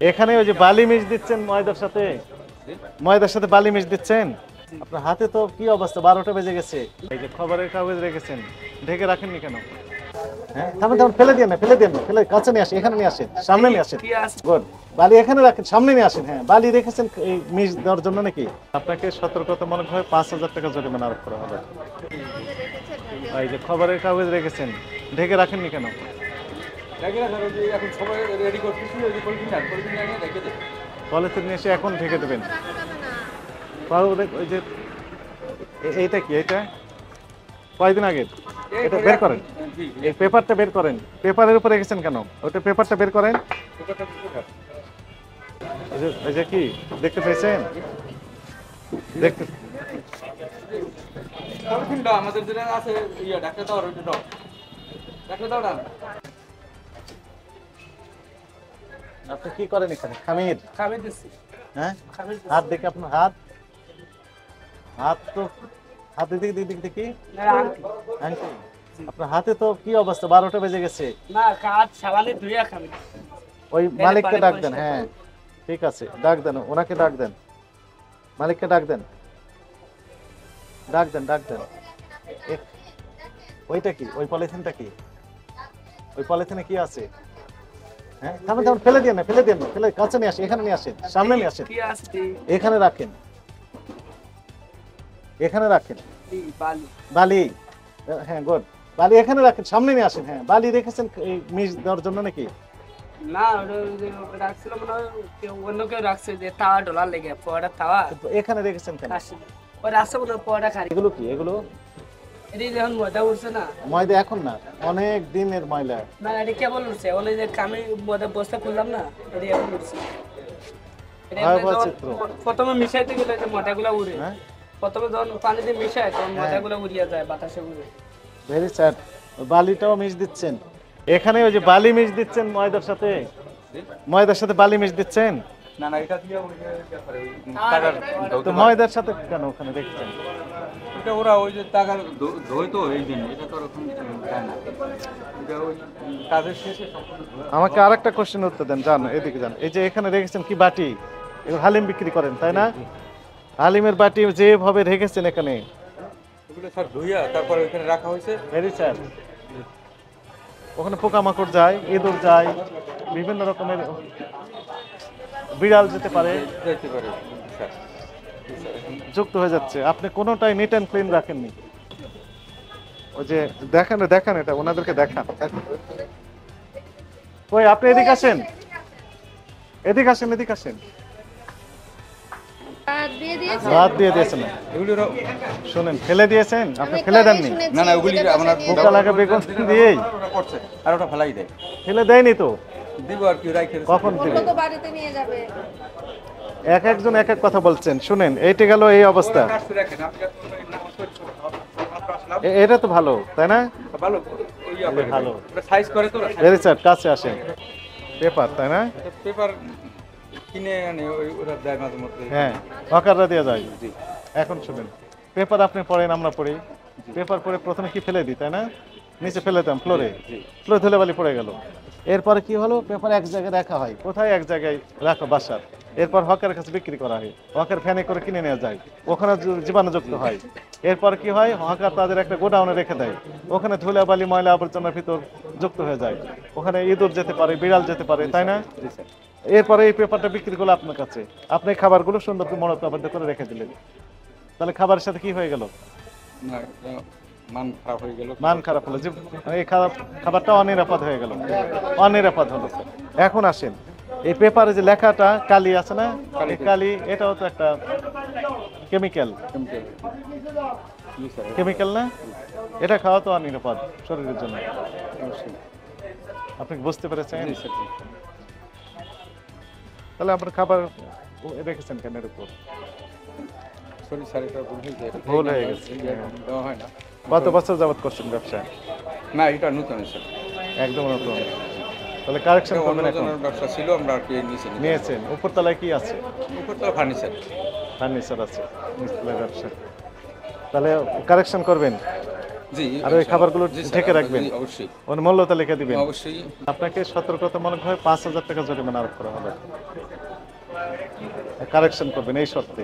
এখানে ওই যে বালি মিশ দিচ্ছেন ময়দার সাথে বালি মিশ দিচ্ছেন। আপনার হাতে তো কি অবস্থা, 12টা বেজে গেছে। এই যে খবরের কাগজ রেখেছেন, ঢেকে রাখেননি কেন? হ্যাঁ, থামেন থামেন, ফেলে দিয়ে না, ফেলে কাছে নিয়ে আসেন, এখানে নিয়ে আসেন, সামনে নিয়ে আসেন। গুড, বালি এখানে রাখেন, সামনে নিয়ে আসেন। হ্যাঁ, বালি রেখেছেন এই মিশ দেওয়ার জন্য নাকি? আপনাকে সতর্কতামূলক ভাবে 5,000 টাকা জরিমানা আরোপ করা হবে। এই যে খবরের কাগজ রেখেছেন, ঢেকে রাখেননি কেন? এখন সবাই রেডি করতেছি, ওই যে পলিথিন নিয়ে রেখে দেয়। পলিথিন নিয়ে এসে এখন ঢেকে দেবেন। ওই যে এইটা কি, এইটা কয়দিন আগে? এটা বের করেন, এই পেপারটা বের করেন। পেপারের উপরে রেখেছেন কেন? ওটা পেপারটা বের করেন। এই যে কি দেখতে পেয়েছেন? দেখতে পলিথিনটা আমাদের যেটা আছে ইয়া ডাক্তার দাও, ওইটা দাও, ডাক্তার দাও না। আপনি কি করেন এখানে? খাবে দিচ্ছি। হ্যাঁ, হাত দেখে, আপনার হাত তো হাত দিক দেখি। আঙ্কেল, আপনার হাতে তো কি অবস্থা, 12টা বেজে গেছে। না, কাজ সাবানে ধুইয়া খাবে। ওই মালিককে ডাক দেন। হ্যাঁ ঠিক আছে, ডাক দেন, ওনাকে ডাক দেন, মালিককে ডাক দেন। ওইটা কি, ওই পলিথিনটা কি? ওই পলিথিনে কি আছে? হ্যাঁ, থামেন থামেন, ফেলে দিয়ে না, ফেলে কাছে নিয়ে আসেন, এখানে নিয়ে আসেন, সামনে নিয়ে আসেন। এখানে রাখেন, বালি। হ্যাঁ গুড, বালি এখানে রাখেন, সামনে নিয়ে আসেন। হ্যাঁ, বালি রেখেছেন এই মিশ দেওয়ার জন্য নাকি? না, রাখছিল মনে হয় অন্য কেউ রাখছে, যে তাওয়া ডলার লেগে পোয়াটা তাওয়া এখানে রেখেছেন কেন? ওই রাস্তা মনে হয় পোয়াটা খারি। এগুলো কি? এগুলো এটি যখন ময়দা উঠছে না, ময়দা এখন না, অনেক দিনের ময়লা। না এটি কেবল উঠছে, ওই যে আমি ময়দা বস্তা খুললাম না, এটি এখন উঠছে। প্রথমে মিশাইতে গেলে যে ময়দাগুলো উড়ে, প্রথমে যখন পানিতে মিশায় তখন ময়দাগুলো উড়িয়ে যায়, বাতাসে উড়ে। Very sad. বালিটাও মিশ দিচ্ছেন এখানে, ওই যে বালি মিশ দিচ্ছেন ময়দার সাথে বালি মিশ দিচ্ছেন। না না, এটা দিয়ে ওই যে টাকার তো ময়দার সাথে কেন ওখানে দেখছেন? এটা ওরা ওই যে টাকার ধোয় তো, এই জন্য এটা তো ওরকম যায় না। এটা ওই কাজের শেষে আমাকে আরেকটা কোশ্চেন উত্তর দেন, জান এদিকে যান। এই যে এখানে রেখেছেন কি বাটি, এগুলো হালিম বিক্রি করেন তাই না? হালিমের বাটি যেভাবে রেখেছেন এখানে, ওগুলো স্যার ধুইয়া তারপর ওইখানে রাখা হয়েছে। Very sad. ওখানে পোকামাকড় যায়, ইঁদুর যায়, বিভিন্ন রকমের বিড়াল যেতে পারে, স্যার যুক্ত হয়ে যাচ্ছে। আপনি কোনোটাই নিট অ্যান্ড ক্লিন রাখেননি। ওই যে দেখান এটা ওনাদেরকে দেখান। ওই আপনি এদিকে আসেন। বাদ দিয়ে দিয়েছেন। শুনেন, ফেলে দিয়েছেন আপনি, ফেলে দেননি। না না, ওগুলি আপনার পোকা লাগা বেগুন দিয়েই করছে, আর ওটা ফেলাই দেয়। ফেলে দেয়নি তো, দিব আর কি রাইখে। কখন দিবে? বাড়িতে নিয়ে যাবে। একজন এক এক কথা বলছেন। শুনেন, এইটা গেল এই অবস্থা। এটা তো ভালো তাই না? ভালো ভালো সাইজ করে তো। Very sad. কাছে আসেন। পেপার তাই না? পেপার কিনে আনে, ওরা দেয় মাঝে মধ্যে। হ্যাঁ, হকাররা দিয়ে যায়। এখন শুনেন, পেপার আপনি পড়েন, আমরা পড়ি। পেপার পড়ে প্রথমে কি ফেলে দিই তাই না? নিচে ফেলে দিতাম, ফ্লোরে ধুলাবালি পড়ে গেল। এরপরে কি হলো, পেপার এক জায়গায় রাখা হয়। কোথায়? এক জায়গায় রাখা, বাসার। এরপর হকারের কাছে বিক্রি করা হয়, হকার ফ্যানে করে কিনে নেওয়া যায়, ওখানে জীবাণুযুক্ত হয়। এরপর কি হয়, হকার তাদের একটা গোডাউনে রেখে দেয়, ওখানে ধুলাবালি ময়লা আবর্জনার ভিতর যুক্ত হয়ে যায়, ওখানে ইঁদুর যেতে পারে, বিড়াল যেতে পারে তাই না? এরপরে এই পেপারটা বিক্রি করলো আপনার কাছে, আপনি খাবারগুলো সুন্দর করে মনে পেপার করে রেখে দিলেন। তাহলে খাবারের সাথে কি হয়ে গেল? মান খারাপ হলো, যে এই খাবারটা অনিরাপদ হয়ে গেল, অনিরাপদ হলো। এখন আসেন, এই পেপারে যে লেখাটা কালি আছে না, এই কালি, এটাও তো একটা কেমিক্যাল না? এটা খাওয়া তো অনিরাপদ শরীরের জন্য। আপনি বুঝতে পেরেছেন? তাহলে আপনার খাবার রেখেছেন কেন এর উপর? ভুল হয়ে গেছে। কত বছর যাবত করছেন ব্যবসা? না, এটা নতুন স্যার, একদম নতুন। তাহলে কারেকশন করবেন এখন? ব্যবসা ছিল, আমরা আর কি নিয়েছেন। উপরতলায় কি আছে? উপরতলা ফার্নিচার আছে, নিচতলায় ব্যবসা। তাহলে কারেকশন করবেন? জি আর ওই খাবারগুলো জি স্যার, ঢেকে রাখবেন, জি, অবশ্যই ওর মূল্য তালিকা দিবেন। অবশ্যই। আপনাকে সতর্কতামূলক ভাবে 5,000 টাকা জরিমানা আরোপ করা হবে, কারেকশন করবেন এই শর্তে।